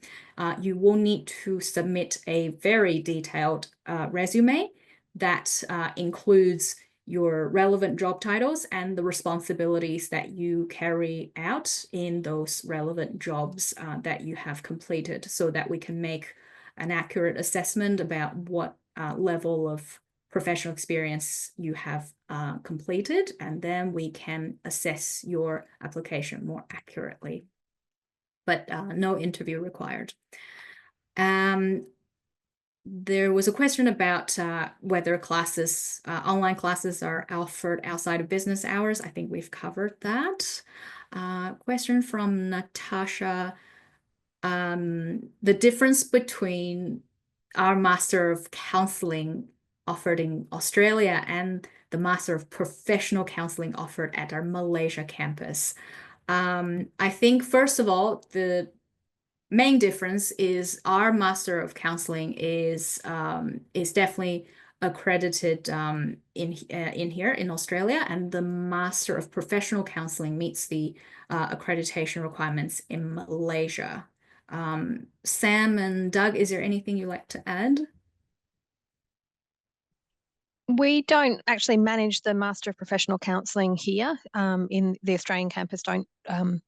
you will need to submit a very detailed resume that includes your relevant job titles and the responsibilities that you carry out in those relevant jobs that you have completed, so that we can make an accurate assessment about what level of professional experience you have completed, and then we can assess your application more accurately. But no interview required. There was a question about whether classes, online classes are offered outside of business hours. I think we've covered that. Question from Natasha. The difference between our Master of Counselling offered in Australia and the Master of Professional Counselling offered at our Malaysia campus. I think, first of all, the main difference is our Master of Counselling is definitely accredited in here in Australia, and the Master of Professional Counselling meets the accreditation requirements in Malaysia. Sam and Doug, is there anything you'd like to add? We don't actually manage the Master of Professional Counselling here in the Australian campus, don't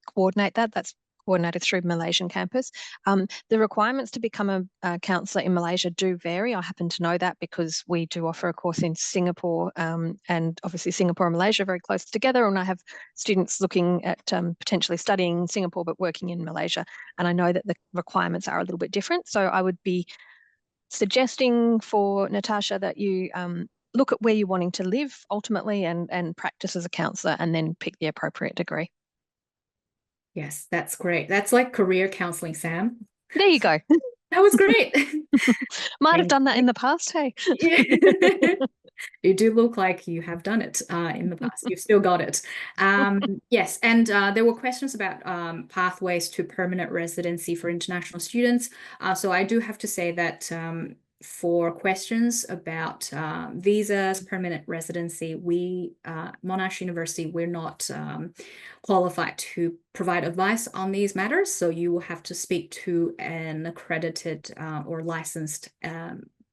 coordinate that. That's coordinated through Malaysian campus. The requirements to become a counsellor in Malaysia do vary. I happen to know that because we do offer a course in Singapore, and obviously Singapore and Malaysia are very close together, and I have students looking at potentially studying in Singapore but working in Malaysia, and I know that the requirements are a little bit different. So I would be suggesting for Natasha that you look at where you're wanting to live ultimately and practice as a counsellor, and then pick the appropriate degree. Yes, that's great. That's like career counseling, Sam. There you go. That was great. Might have done that in the past, hey? You do look like you have done it in the past. You've still got it. Yes, and there were questions about pathways to permanent residency for international students. So I do have to say that for questions about visas, permanent residency, we, Monash University, we're not qualified to provide advice on these matters. So you will have to speak to an accredited or licensed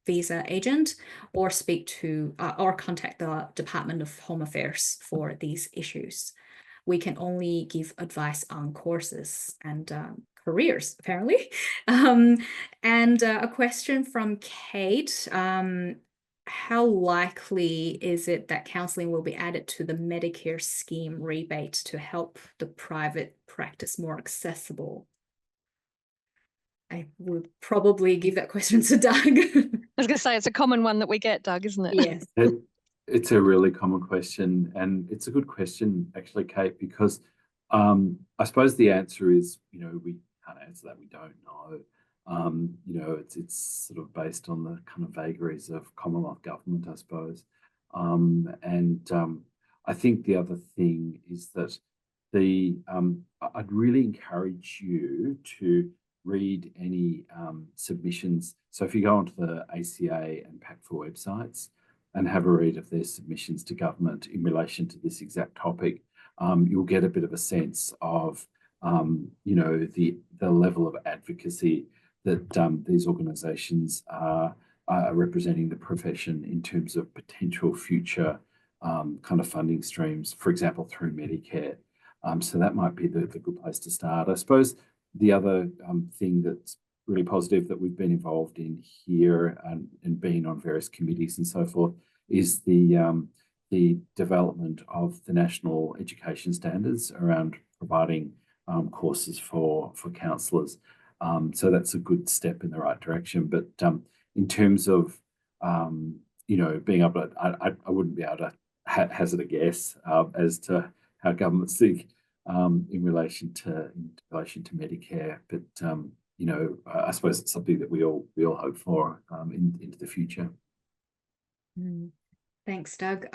visa agent, or speak to or contact the Department of Home Affairs for these issues. We can only give advice on courses and careers, apparently. And a question from Kate. How likely is it that counselling will be added to the Medicare scheme rebate to help the private practice more accessible? I would probably give that question to Doug. I was going to say, it's a common one that we get, Doug, isn't it? Yes. It's a really common question, and it's a good question, actually, Kate, because I suppose the answer is, we can't answer that. We don't know. It's sort of based on the kind of vagaries of Commonwealth government, I suppose. I think the other thing is that I'd really encourage you to read any submissions. So if you go onto the ACA and PAC4 websites and have a read of their submissions to government in relation to this exact topic, you'll get a bit of a sense of the level of advocacy that these organisations are representing the profession in terms of potential future kind of funding streams, for example, through Medicare. So that might be the good place to start. I suppose the other thing that's really positive that we've been involved in here and been on various committees and so forth is the development of the national education standards around providing courses for counsellors. So that's a good step in the right direction. But in terms of being able to, I wouldn't be able to hazard a guess as to how governments think in relation to Medicare. But I suppose it's something that we all hope for into the future. Thanks, Doug.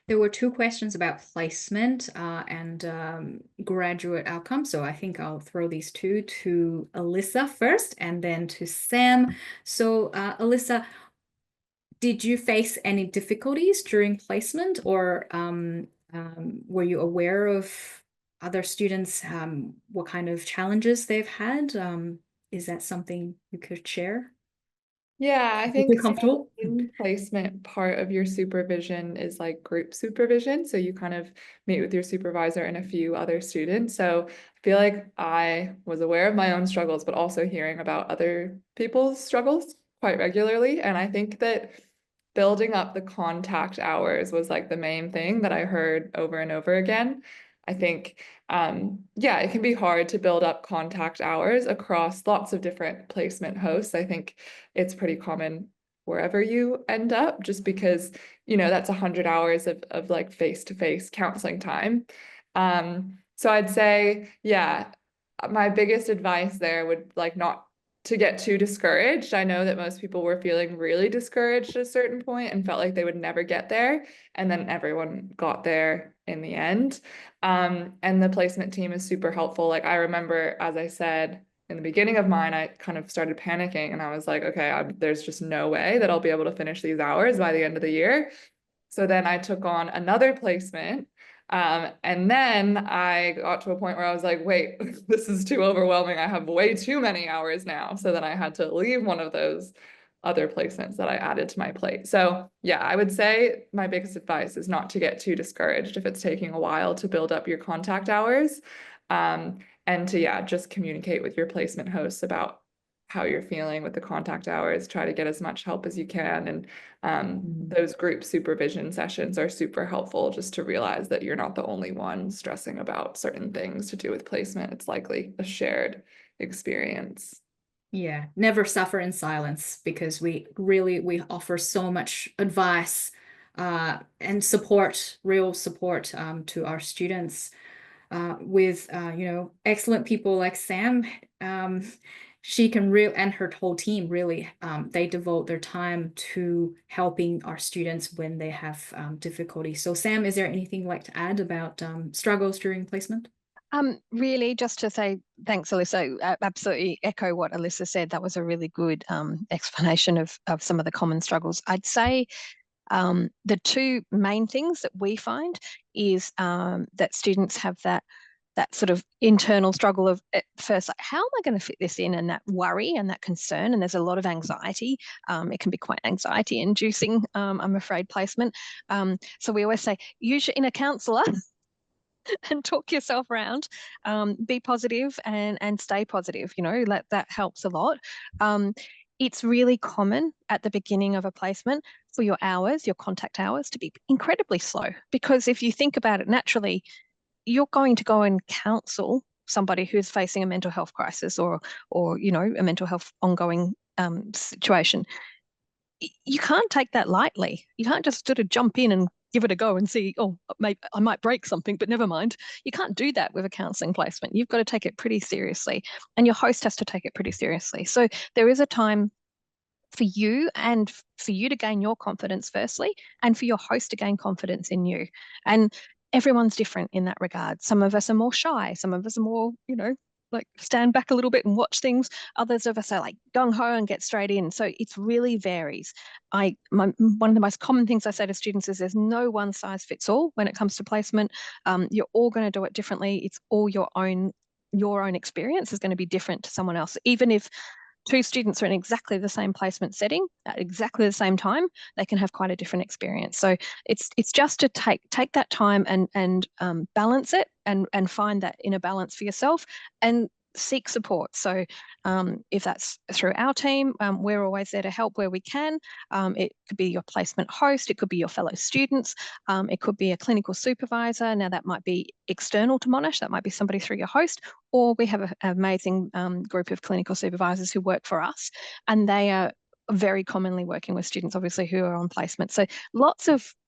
There were two questions about placement and graduate outcomes. So I think I'll throw these two to Alyssa first and then to Sam. So Alyssa, did you face any difficulties during placement, or were you aware of other students, what kind of challenges they've had? Is that something you could share? Yeah, I think comfortable. In placement part of your supervision is like group supervision. So you kind of meet with your supervisor and a few other students. So I feel like I was aware of my own struggles, but also hearing about other people's struggles quite regularly. And I think that building up the contact hours was like the main thing that I heard over and over again. I think, yeah, it can be hard to build up contact hours across lots of different placement hosts. I think it's pretty common wherever you end up, just because, you know, that's 100 hours of like face-to-face counseling time. So I'd say, yeah, my biggest advice there would like not to get too discouraged. I know that most people were feeling really discouraged at a certain point and felt like they would never get there. And then everyone got there in the end. And the placement team is super helpful. Like I remember, as I said, in the beginning of mine, I kind of started panicking and I was like, okay, there's just no way that I'll be able to finish these hours by the end of the year. So then I took on another placement. And then I got to a point where I was like, wait, this is too overwhelming. I have way too many hours now. So then I had to leave one of those other placements that I added to my plate. So yeah, I would say my biggest advice is not to get too discouraged if it's taking a while to build up your contact hours. And to, yeah, just communicate with your placement hosts about how you're feeling with the contact hours, try to get as much help as you can. And those group supervision sessions are super helpful just to realize that you're not the only one stressing about certain things to do with placement. It's likely a shared experience. Yeah, never suffer in silence, because we offer so much advice and support, real support to our students with you know, excellent people like Sam. She can and her whole team really, they devote their time to helping our students when they have difficulty. So Sam, is there anything you'd like to add about struggles during placement? Really, just to say thanks, Alyssa. Absolutely echo what Alyssa said. That was a really good explanation of some of the common struggles. I'd say the two main things that we find is that students have that sort of internal struggle of at first, like, how am I going to fit this in? And that worry and that concern. And there's a lot of anxiety. It can be quite anxiety inducing, I'm afraid, placement. So we always say, use your inner counselor and talk yourself around. Be positive and stay positive. You know, that helps a lot. It's really common at the beginning of a placement for your hours, your contact hours, to be incredibly slow, because if you think about it naturally, you're going to go and counsel somebody who's facing a mental health crisis or you know, a mental health ongoing situation. You can't take that lightly. You can't just sort of jump in and give it a go and see, oh, maybe I might break something, but never mind. You can't do that with a counselling placement. You've got to take it pretty seriously, and your host has to take it pretty seriously. So there is a time for you and for you to gain your confidence firstly, and for your host to gain confidence in you. And everyone's different in that regard. Some of us are more shy. Some of us are more, you know, like stand back a little bit and watch things. Others of us are like gung ho and get straight in. So it really varies. One of the most common things I say to students is there's no one size fits all when it comes to placement. You're all going to do it differently. It's all your own experience is going to be different to someone else. Even if two students are in exactly the same placement setting at exactly the same time, they can have quite a different experience. So it's just to take that time and balance it and find that inner balance for yourself and seek support. So if that's through our team, we're always there to help where we can. It could be your placement host, it could be your fellow students, it could be a clinical supervisor. Now that might be external to Monash, that might be somebody through your host, or we have an amazing group of clinical supervisors who work for us, and they are very commonly working with students, obviously, who are on placement. So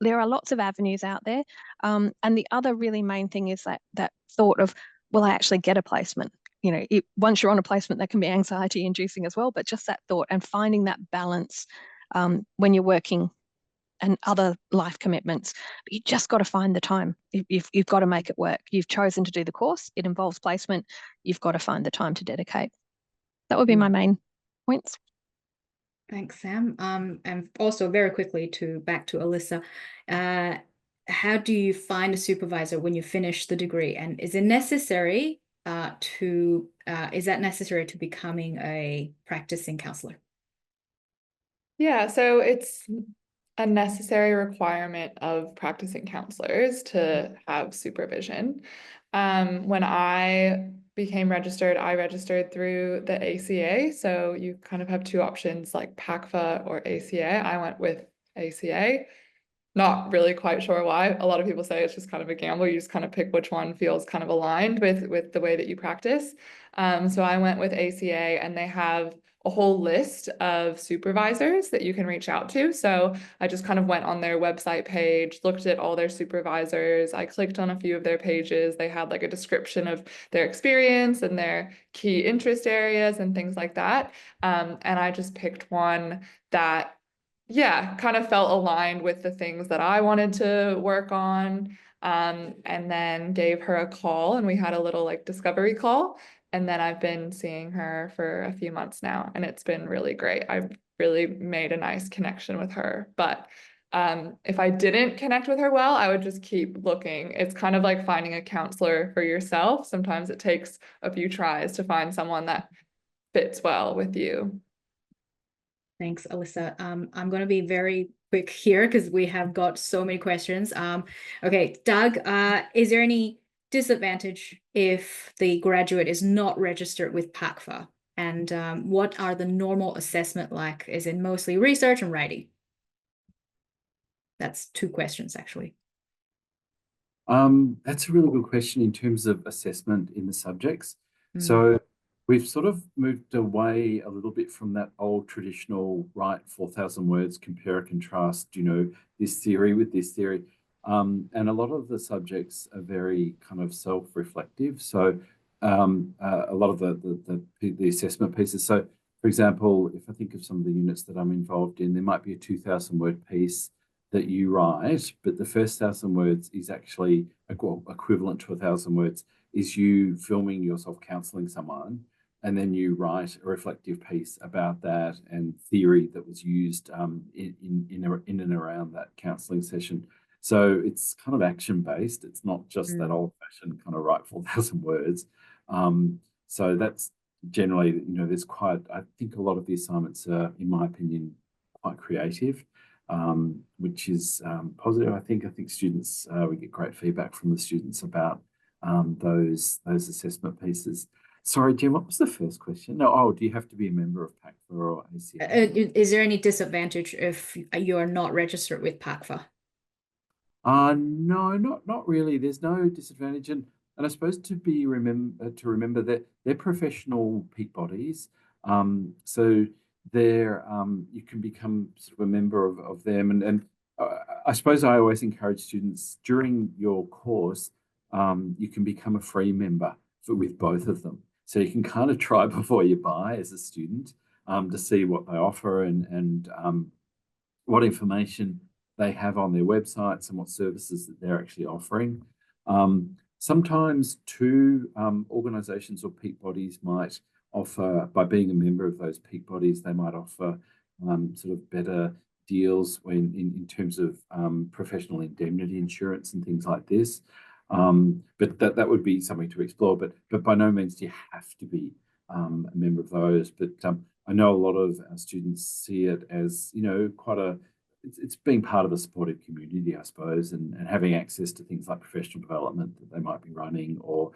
there are lots of avenues out there. And the other really main thing is that thought of, will I actually get a placement? You know, once you're on a placement, that can be anxiety inducing as well, but just that thought and finding that balance when you're working and other life commitments. But you just got to find the time. You've got to make it work. You've chosen to do the course. It involves placement. You've got to find the time to dedicate. That would be my main points. Thanks, Sam. And also very quickly back to Alyssa, how do you find a supervisor when you finish the degree? And is it necessary is that necessary to becoming a practicing counselor? Yeah, so it's a necessary requirement of practicing counselors to have supervision. When I became registered, I registered through the ACA. So you kind of have two options, like PACFA or ACA. I went with ACA. Not really quite sure why. A lot of people say it's just kind of a gamble. You just kind of pick which one feels kind of aligned with the way that you practice. So I went with ACA, and they have a whole list of supervisors that you can reach out to. So I just kind of went on their website page, looked at all their supervisors. I clicked on a few of their pages. They had like a description of their experience and their key interest areas and things like that. And I just picked one that, yeah, kind of felt aligned with the things that I wanted to work on. And then gave her a call, and we had a little like discovery call. And then I've been seeing her for a few months now, and it's been really great. I've really made a nice connection with her. But if I didn't connect with her well, I would just keep looking. It's kind of like finding a counselor for yourself. Sometimes it takes a few tries to find someone that fits well with you. Thanks, Alyssa. I'm going to be very quick here because we have got so many questions. Okay, Doug, is there any disadvantage if the graduate is not registered with PACFA? And what are the normal assessment like? Is it mostly research and writing? That's 2 questions, actually. That's a really good question in terms of assessment in the subjects. So we've sort of moved away a little bit from that old traditional write 4,000 words, compare and contrast, this theory with this theory. And a lot of the subjects are very kind of self-reflective. So a lot of the assessment pieces. So for example, if I think of some of the units that I'm involved in, there might be a 2,000 word piece that you write, but the first 1,000 words is actually equivalent to 1,000 words, is you filming yourself counselling someone, and then you write a reflective piece about that and theory that was used in and around that counselling session. So it's kind of action-based. It's not just that old-fashioned kind of write 4,000 words. So that's generally, there's I think a lot of the assignments are, in my opinion, quite creative. Which is positive. I think students, we get great feedback from the students about those assessment pieces. Sorry, Jim, what was the first question? No, do you have to be a member of PACFA or ACA? Is there any disadvantage if you're not registered with PACFA? No, not really. There's no disadvantage, and I suppose to remember that they're professional peak bodies. So they're you can become sort of a member of them, and I suppose I always encourage students during your course, you can become a free member with both of them. So you can kind of try before you buy as a student to see what they offer and what information they have on their websites and what services that they're actually offering. Sometimes too, organisations or peak bodies might offer, by being a member of those peak bodies, they might offer sort of better deals in terms of professional indemnity insurance and things like this. But that would be something to explore. But by no means do you have to be a member of those. But I know a lot of our students see it as quite it's being part of a supportive community, I suppose, and having access to things like professional development that they might be running, or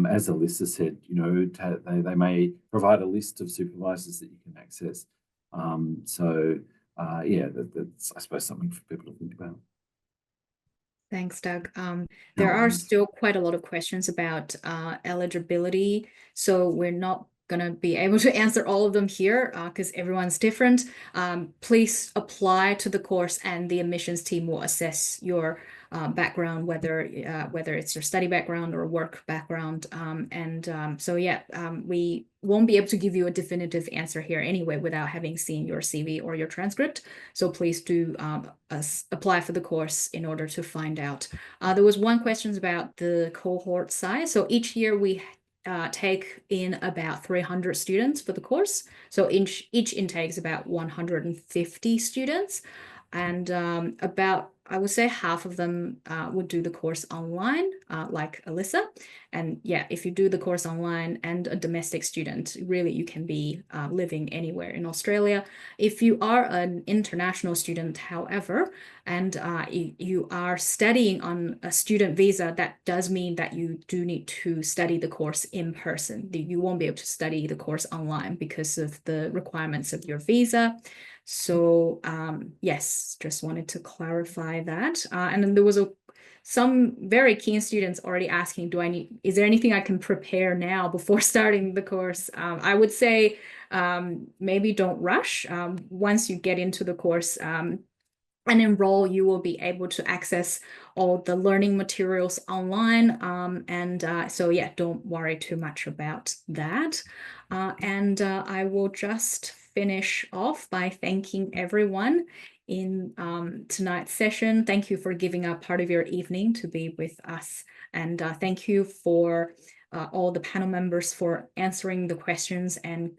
as Alyssa said, they may provide a list of supervisors that you can access. Yeah, that's, I suppose, something for people to think about. Thanks, Doug. There are still quite a lot of questions about eligibility, so we're not going to be able to answer all of them here because everyone's different. Please apply to the course, and the admissions team will assess your background, whether it's your study background or work background. So yeah, we won't be able to give you a definitive answer here anyway without having seen your CV or your transcript. So please do apply for the course in order to find out. There was one question about the cohort size. So each year we take in about 300 students for the course. So each intake is about 150 students. And about, I would say, half of them would do the course online. like Alyssa. And yeah, if you do the course online and a domestic student, really you can be living anywhere in Australia. If you are an international student, however, and you are studying on a student visa, that does mean that you do need to study the course in person. You won't be able to study the course online because of the requirements of your visa. So yes, just wanted to clarify that. And then there was some very keen students already asking, is there anything I can prepare now before starting the course? I would say maybe don't rush. Once you get into the course and enroll, you will be able to access all the learning materials online. So yeah, don't worry too much about that. I will just finish off by thanking everyone in tonight's session. Thank you for giving up part of your evening to be with us. And thank you for all the panel members for answering the questions and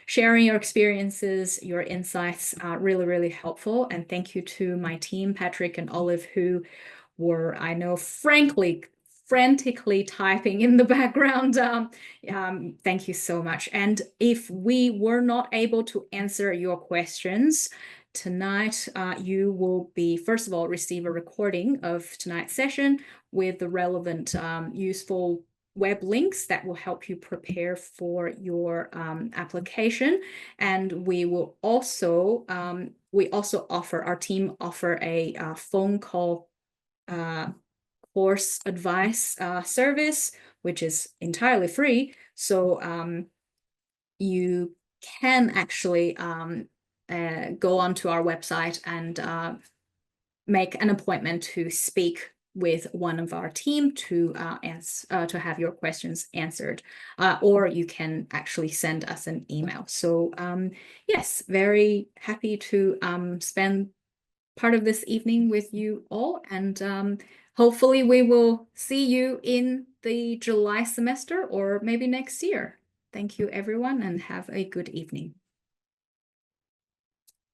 sharing your experiences, your insights, really, really helpful. And thank you to my team, Patrick and Olive, who were, I know, frantically typing in the background. Thank you so much. And if we were not able to answer your questions tonight, you will be, first of all, receive a recording of tonight's session with the relevant useful web links that will help you prepare for your application. And we will also, our team offer a phone call course advice service, which is entirely free. So you can actually go onto our website and make an appointment to speak with one of our team to have your questions answered, or you can actually send us an email. So yes, very happy to spend part of this evening with you all, and hopefully we will see you in the July semester or maybe next year. Thank you everyone and have a good evening.